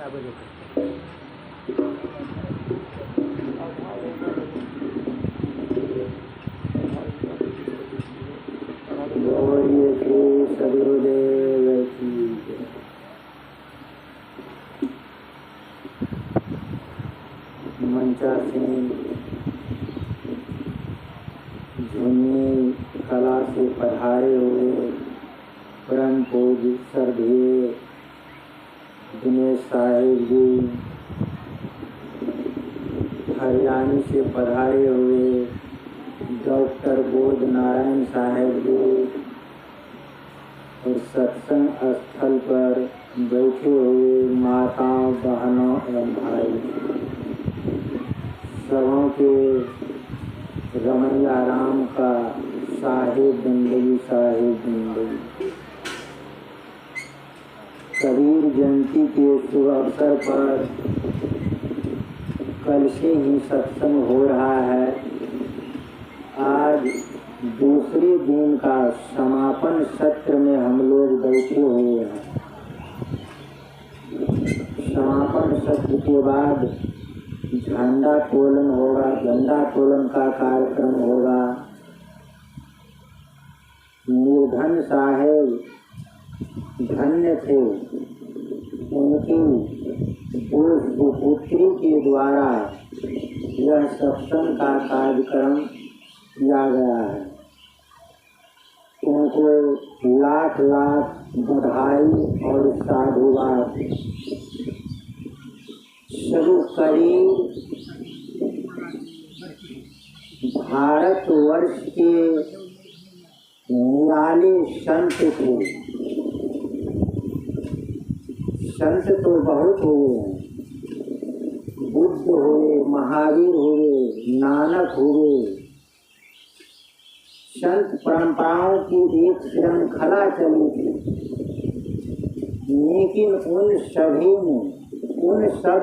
बोलिए श्री सदगुरुदेव की जय। मंचासीन झुन्नी कला से पधारे हुए परम पूज्य श्रद्धेय दिनेश साहिब जी, हरियाणी से पधारे हुए डॉक्टर बोध नारायण साहेब जी और सत्संग स्थल पर बैठे हुए माताओं, बहनों एवं भाई, सबों के रमैया राम का साहिब जिंदगी, साहिब जिंदगी। कबीर जयंती के शुभ अवसर पर कल से ही सत्संग हो रहा है। आज दूसरे दिन का समापन सत्र में हम लोग बैठे हुए हैं। समापन सत्र के बाद झंडा तोलन होगा, झंडा तोलन का कार्यक्रम होगा। निर्धन साहेब धन्य थे, उनकी दो सुपुत्री के द्वारा यह सत्संग का कार्यक्रम किया गया है। उनको लाख लाख बधाई और साधुवाद। सर्वकरीब भारतवर्ष के निराले संत थे। संत तो बहुत हुए, बुद्ध हुए, महावीर हुए, नानक हुए। संत परंपराओं की एक श्रृंखला चली थी, लेकिन उन सब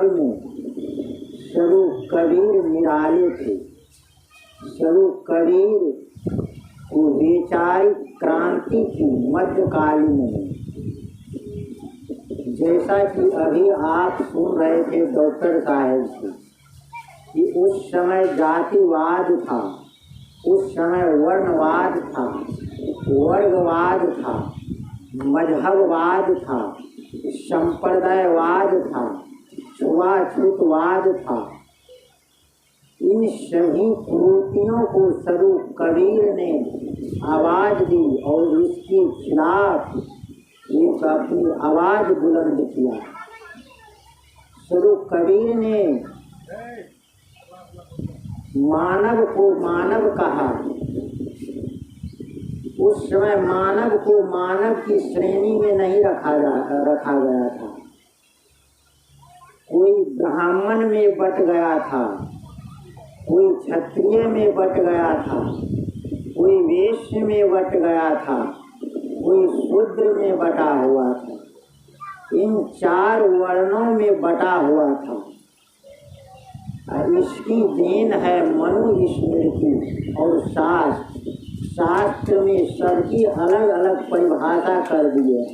में स्वरूप कबीर निराले थे। स्वरूप कबीर को वैचारिक क्रांति की मध्यकालीन में, जैसा कि अभी आप सुन रहे थे डॉक्टर साहेब से, कि उस समय जातिवाद था, उस समय वर्णवाद था, वर्गवाद था, मजहबवाद था, संप्रदायवाद था, छुआछूतवाद था। इन सभी कुरीतियों को स्वरूप कबीर ने आवाज दी और इसके खिलाफ एक अपनी आवाज बुलंद किया। स्वरूप कबीर ने मानव को मानव कहा। उस समय मानव को मानव की श्रेणी में नहीं रखा गया था। कोई ब्राह्मण में बट गया था, कोई क्षत्रिय में बट गया था, कोई वैश्य में बट गया था, कोई शूद्र में बटा हुआ था। इन चार वर्णों में बटा हुआ था। इसकी देन है मनुस्मृति और शास्त्र। शास्त्र में सबकी अलग अलग परिभाषा कर दी है।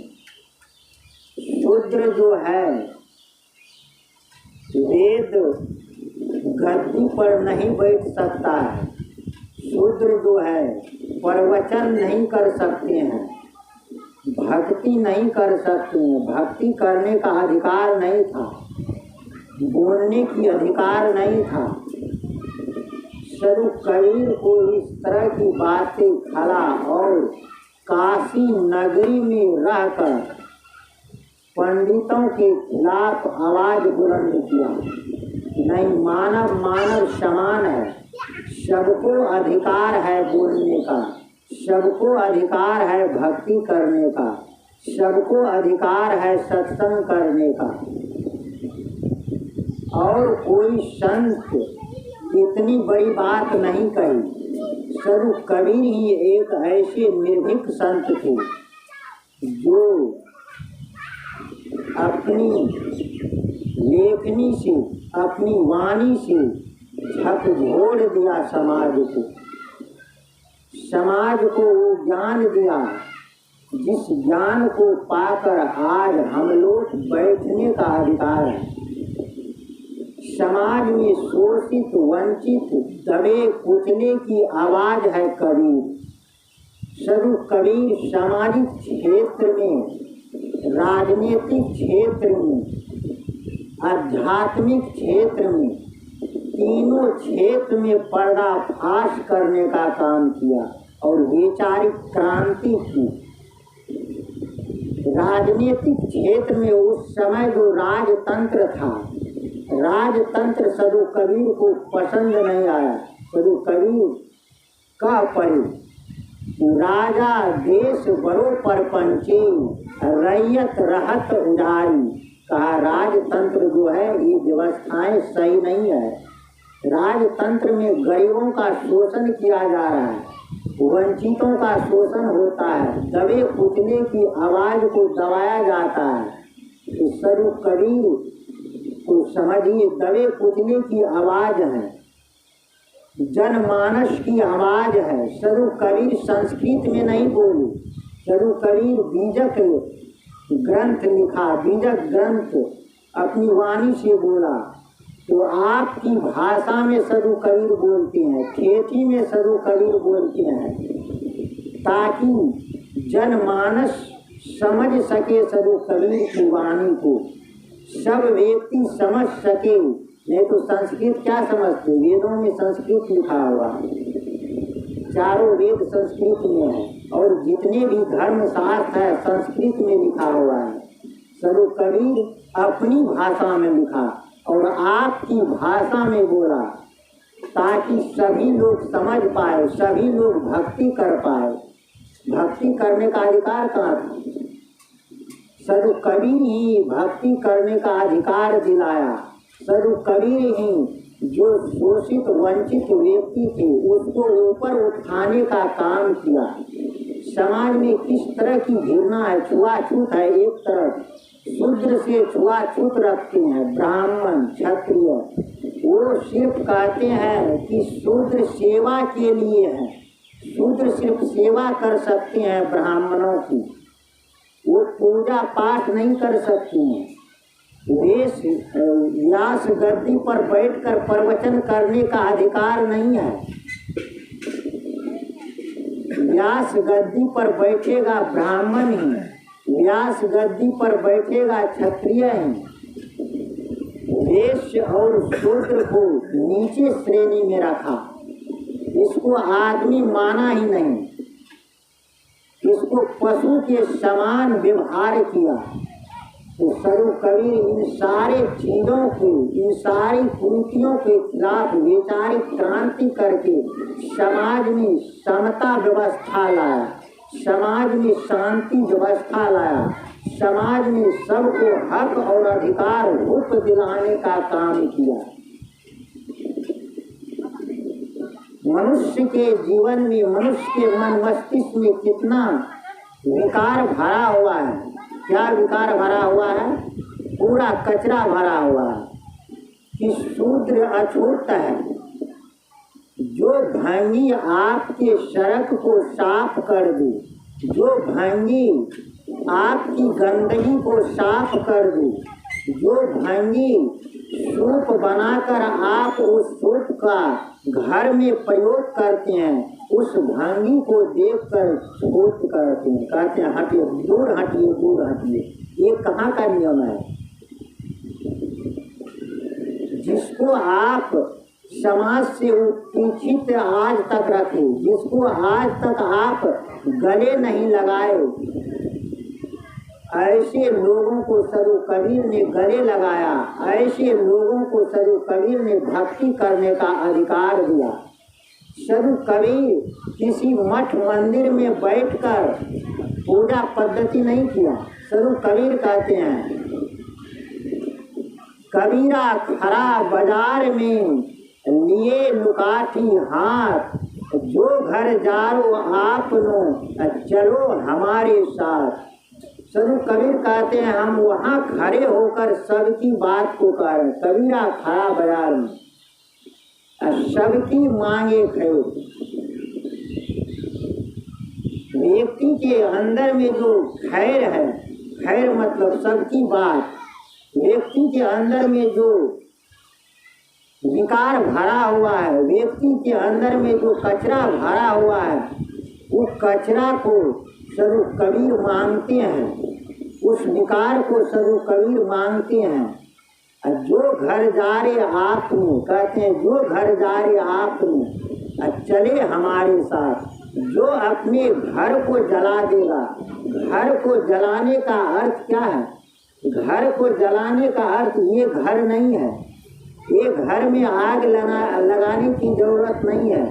शूद्र जो है, वेद गद्दी पर नहीं बैठ सकता है। शूद्र जो है, प्रवचन नहीं कर सकते हैं, भक्ति नहीं कर सकते हैं, भक्ति करने का अधिकार नहीं था, बोलने की अधिकार नहीं था। स्वरूप कबीर को इस तरह की बातें खला और काशी नगरी में रहकर पंडितों के खिलाफ आवाज बुलंद किया। नहीं, मानव मानव समान है, सबको अधिकार है बोलने का, सबको अधिकार है भक्ति करने का, सबको अधिकार है सत्संग करने का। और कोई संत इतनी बड़ी बात नहीं कही। स्वरूप कबीर ही एक ऐसे निर्भीक संत थे जो अपनी लेखनी से, अपनी वाणी से झकझोर दिया समाज को। समाज को वो ज्ञान दिया जिस ज्ञान को पाकर आज हम लोग बैठने का अधिकार है। समाज में शोषित, वंचित, दबे कुचले की आवाज है कबीर। सदु कबीर सामाजिक क्षेत्र में, राजनीतिक क्षेत्र में, आध्यात्मिक क्षेत्र में, तीनों क्षेत्र में पर्दाफाश करने का काम किया और वैचारिक क्रांति की। राजनीतिक क्षेत्र में उस समय जो राजतंत्र था, राजतंत्र सदु कबीर को पसंद नहीं आया। सदु कबीर का पढ़े, राजा देश बड़ो परपंची, रैयत रहत उजारी। कहा राजतंत्र जो है ये व्यवस्थाएं सही नहीं है। राजतंत्र में गरीबों का शोषण किया जा रहा है, वंचितों का शोषण होता है, दबे कुचले की आवाज को दबाया जाता है। तो सदु कबीर को समझिए, दबे कुचले की आवाज है, जनमानस की आवाज है। सदु कबीर संस्कृत में नहीं बोले, सदु कबीर बीजक ग्रंथ लिखा, बीजक ग्रंथ अपनी वाणी से बोला। तो आपकी भाषा में सदु कबीर बोलते हैं, खेती में सदु कबीर बोलते हैं, ताकि जनमानस समझ सके सदु कबीर की वाणी को, सब व्यक्ति समझ सके। नहीं तो संस्कृत क्या समझते, वेदों में संस्कृत लिखा हुआ, चारों वेद संस्कृत में है और जितने भी धर्म शास्त्र है संस्कृत में लिखा हुआ है। सदु कबीर अपनी भाषा में लिखा और आपकी भाषा में बोला, ताकि सभी लोग समझ पाए, सभी लोग भक्ति कर पाए। भक्ति करने का अधिकार कहाँ था? सदु कबीर ही भक्ति करने का अधिकार दिलाया। सदु कबीर ही जो शोषित वंचित व्यक्ति थे उसको ऊपर उठाने का काम किया। समाज में किस तरह की घृणा है, छुआछूत है। एक तरफ शूद्र से छुआछूत रखते हैं, ब्राह्मण क्षत्रिय, वो सिर्फ कहते हैं कि शूद्र सेवा के लिए है, शूद्र सिर्फ सेवा कर सकते हैं ब्राह्मणों की, वो पूजा पाठ नहीं कर सकते हैं। व्यास गद्दी पर बैठकर प्रवचन करने का अधिकार नहीं है। व्यास गद्दी पर बैठेगा ब्राह्मण ही, व्यास गद्दी पर बैठेगा क्षत्रिय ही। वैश्य और शूद्र को नीचे श्रेणी में रखा, इसको आदमी माना ही नहीं, इसको पशु के समान व्यवहार किया। तो सदु कबीर इन सारे चीजों के, इन सारी कुरीतियों के खिलाफ वैचारिक क्रांति करके समाज में समता व्यवस्था लाया, समाज में शांति व्यवस्था लाया, समाज में सबको हक और अधिकार हुक दिलाने का काम किया। मनुष्य के जीवन में, मनुष्य के मन मस्तिष्क में कितना विकार भरा हुआ है। क्या विकार भरा हुआ है? पूरा कचरा भरा हुआ है कि शूद्र अछूत है। जो भंगी आपके सड़क को साफ कर दे, जो भंगी आपकी गंदगी को साफ कर दे, जो भंगी सूप बनाकर आप उस सूप का घर में प्रयोग करते हैं, उस भंगी को देखकर छोट करते हैं, कहते हैं हटिए, दूर हटिए, दूर हटिए। ये कहाँ का नियम है? जिसको आप समाज से उपचित आज तक रखे, जिसको आज तक आप गले नहीं लगाए, ऐसे लोगों को सदु कबीर ने गले लगाया, ऐसे लोगों को सदु कबीर ने भक्ति करने का अधिकार दिया। सदु कबीर किसी मठ मंदिर में बैठकर पूजा पद्धति नहीं किया। सदु कबीर कहते हैं, कबीरा खरा बाजार में लिए लुकाठी हाथ, जो घर जारो आपनो चलो हमारे साथ। सदु कबीर कहते हैं, हम वहाँ खड़े होकर सबकी बात को कह रहे हैं। कबीरा खड़ा बाजार में सबकी मांगे खड़े, व्यक्ति के अंदर में जो खैर है, खैर मतलब सबकी बात, व्यक्ति के अंदर में जो विकार भरा हुआ है, व्यक्ति के अंदर में जो कचरा भरा हुआ है, उस कचरा को स्वरूप कबीर मांगते हैं, उस विकार को स्वरूप कबीर मांगते हैं। जो घर जा रे आपने, कहते हैं जो घर जा रे आपने चले हमारे साथ, जो अपने घर को जला देगा। घर को जलाने का अर्थ क्या है? घर को जलाने का अर्थ ये घर नहीं है, ये घर में आग लगाने की जरूरत नहीं है।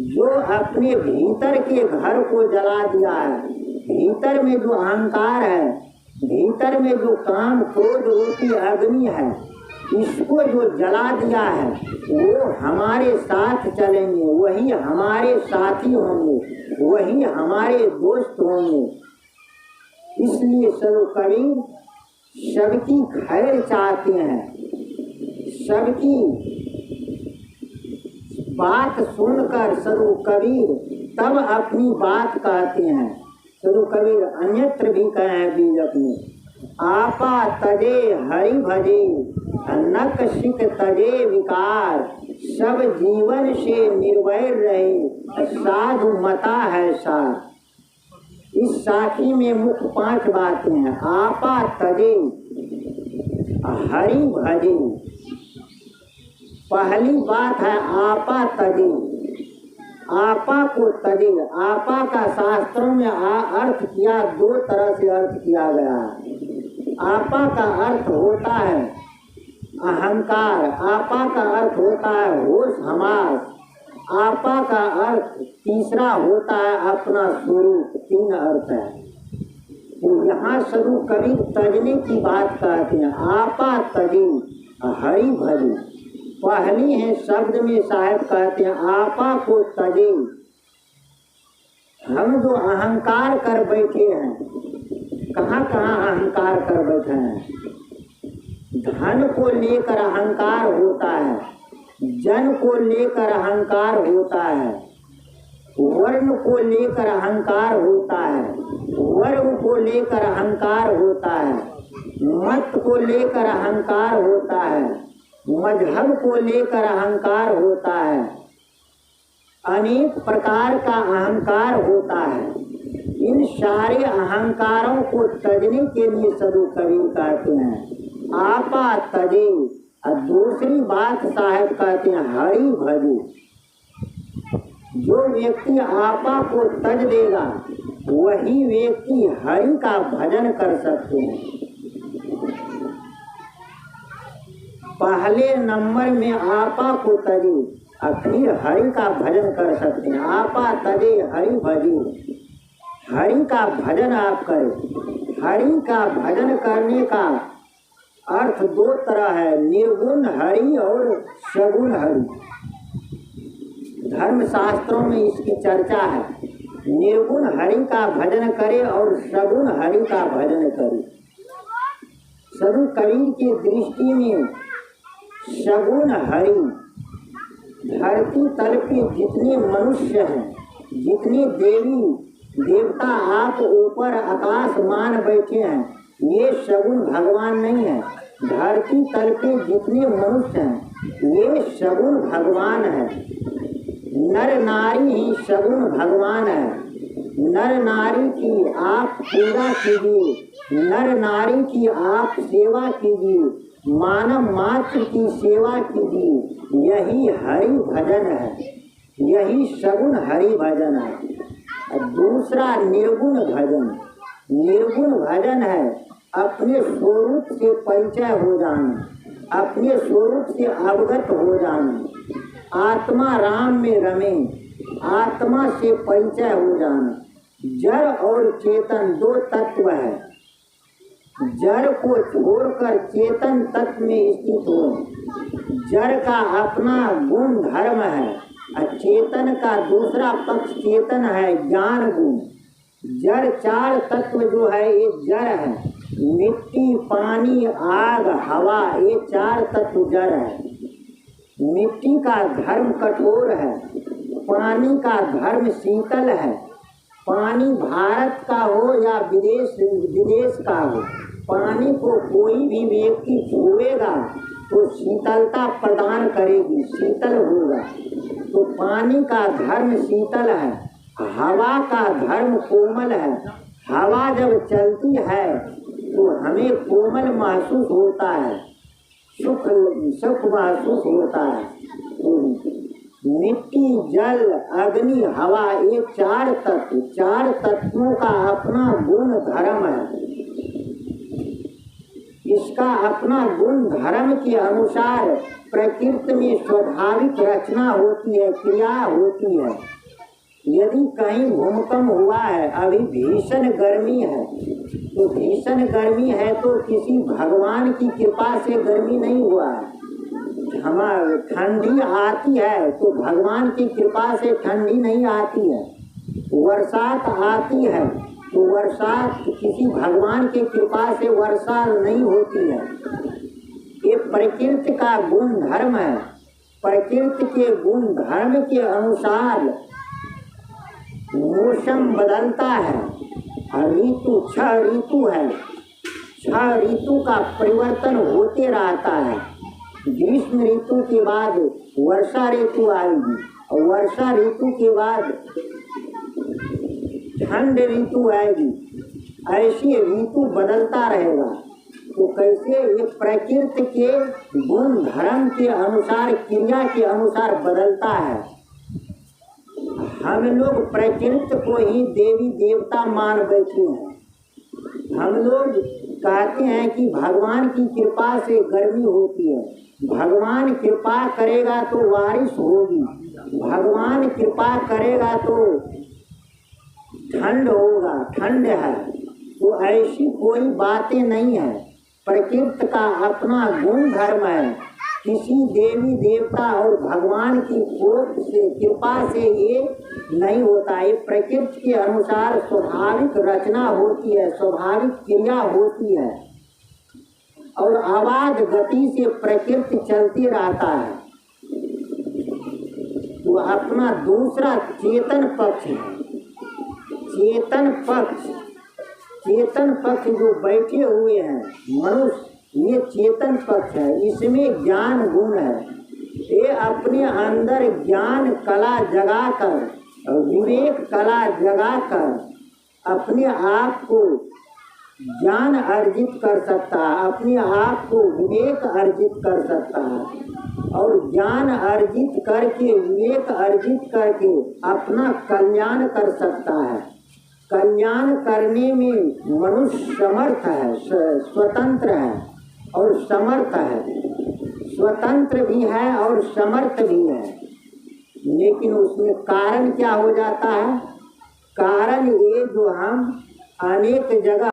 जो अपने भीतर के घर को जला दिया है, भीतर में जो अहंकार है, भीतर में जो काम क्रोध रूपी अग्नि है, इसको जो जला दिया है, वो हमारे साथ चलेंगे, वही हमारे साथी होंगे, वही हमारे दोस्त होंगे। इसलिए स्वरूप कबीर सबकी खैर चाहते हैं, सबकी बात सुनकर स्वरूप कबीर तब अपनी बात कहते हैं। स्वरूप कबीर अन्यत्र भी कहे हैं बीजक में, आपा तजे हरि भजे नक शिक तजे विकार, सब जीवन से निर्वैर रहे साधु मता है सार। इस साखी में मुख्य 5 बातें हैं। आपा तजे हरि भजे, पहली बात है आपा तजे, आपा को तजे। आपा का शास्त्रों में अर्थ किया, 2 तरह से अर्थ किया गया है। आपा का अर्थ होता है अहंकार, आपा का अर्थ होता है होश हमास, आपा का अर्थ तीसरा होता है अपना स्वरूप। 3 अर्थ है। तो यहाँ स्वरूप कबीर तजने की बात कहते हैं। आपा तजे हरि भजे, पहली है शब्द में साहब कहते हैं आपा को तजे। हम जो अहंकार कर बैठे हैं, कहाँ कहाँ अहंकार कर बैठे हैं? धन को लेकर अहंकार होता है, जन को लेकर अहंकार होता है, वर्ण को लेकर अहंकार होता है, वर्ग को लेकर अहंकार होता है, मत को लेकर अहंकार होता है, मजहब को लेकर अहंकार होता है, अनेक प्रकार का अहंकार होता है। इन सारे अहंकारों को तजने के लिए स्वरूप कबीर कहते हैं आपा तजे। और दूसरी बात साहब कहते हैं हरि भजे। जो व्यक्ति आपा को तज देगा, वही व्यक्ति हरि का भजन कर सकते हैं। पहले नंबर में आपा को तजे और फिर हरि का भजन कर सकते हैं। आपा तजे हरि भजे, हरि का भजन आप करें। हरि का भजन करने का अर्थ 2 तरह है, निर्गुण हरि और सगुण हरि। धर्म शास्त्रों में इसकी चर्चा है। निर्गुण हरि का भजन करे और सगुण हरि का भजन करे। स्वरूप कबीर की दृष्टि में सगुण हरि, धरती तल पे जितने मनुष्य हैं, जितने देवी देवता आप ऊपर आकाश मान बैठे हैं, ये सगुण भगवान नहीं है। धरती तल पे जितने मनुष्य हैं, ये सगुण भगवान है। नर नारी ही सगुण भगवान है। नर नारी की आप पूजा कीजिए, नर नारी की आप सेवा कीजिए, मानव मात्र की सेवा कीजिए। यही हरि भजन है, यही सगुण हरि भजन है। दूसरा निर्गुण भजन। निर्गुण भजन है अपने स्वरूप से परिचय हो जाना, अपने स्वरूप से अवगत हो जाना, आत्मा राम में रमे, आत्मा से परिचय हो जाना। जड़ और चेतन 2 तत्व है। जड़ को छोड़कर चेतन तत्व में स्थित हो। जड़ का अपना गुण धर्म है और चेतन का दूसरा पक्ष चेतन है ज्ञान गुण। जड़ 4 तत्व जो है ये जड़ है। मिट्टी, पानी, आग, हवा, ये 4 तत्व जड़ है। मिट्टी का धर्म कठोर है, पानी का धर्म शीतल है, पानी भारत का हो या विदेश का हो, पानी को कोई भी व्यक्ति छुएगा तो शीतलता प्रदान करेगी, शीतल होगा। तो पानी का धर्म शीतल है, हवा का धर्म कोमल है। हवा जब चलती है तो हमें कोमल महसूस होता है, सुख महसूस होता है। तो मिट्टी, जल, अग्नि, हवा, ये चार तत्वों का अपना गुण धर्म है। इसका अपना गुण धर्म के अनुसार प्रकृति में स्वाभाविक रचना होती है, क्रिया होती है। यदि कहीं भूकंप हुआ है, अभी भीषण गर्मी है, तो भीषण गर्मी है तो किसी भगवान की कृपा से गर्मी नहीं हुआ है। हमारे ठंडी आती है तो भगवान की कृपा से ठंडी नहीं आती है। बरसात आती है तो बरसात किसी भगवान की कृपा से वर्षा नहीं होती है। ये प्रकृति का गुण धर्म है। प्रकृति के गुण धर्म के अनुसार मौसम बदलता है। ऋतु 6 ऋतु है, 6 ऋतु का परिवर्तन होते रहता है। ग्रीष्म ऋतु के बाद वर्षा ऋतु आएगी और वर्षा ऋतु के बाद ठंड ऋतु आएगी। ऐसी ऋतु बदलता रहेगा। तो कैसे ये प्रकृति के गुण धर्म के अनुसार, क्रिया के अनुसार बदलता है। हम लोग प्रकृति को ही देवी देवता मान बैठे हैं। हम लोग कहते हैं कि भगवान की कृपा से गर्मी होती है, भगवान कृपा करेगा तो बारिश होगी, भगवान कृपा करेगा तो ठंड होगा, ठंड है। तो ऐसी कोई बातें नहीं है। प्रकृति का अपना गुण धर्म है। किसी देवी देवता और भगवान की कोप से, कृपा से ये नहीं होता। ये प्रकृति के अनुसार स्वाभाविक रचना होती है, स्वाभाविक क्रिया होती है और अबाध गति से प्रकृति चलती रहता है। तो अपना दूसरा चेतन पक्ष है। चेतन पक्ष जो बैठे हुए हैं मनुष्य, ये चेतन पक्ष है। इसमें ज्ञान गुण है। ये अपने अंदर ज्ञान कला जगाकर, विवेक कला जगाकर अपने आप को ज्ञान अर्जित कर सकता है, अपने आप को विवेक अर्जित कर सकता है और ज्ञान अर्जित करके, विवेक अर्जित करके अपना कल्याण कर सकता है। कल्याण करने में मनुष्य समर्थ है, स्वतंत्र है और समर्थ है। स्वतंत्र भी है और समर्थ भी है। लेकिन उसमें कारण क्या हो जाता है? कारण ये जो हम अनेक जगह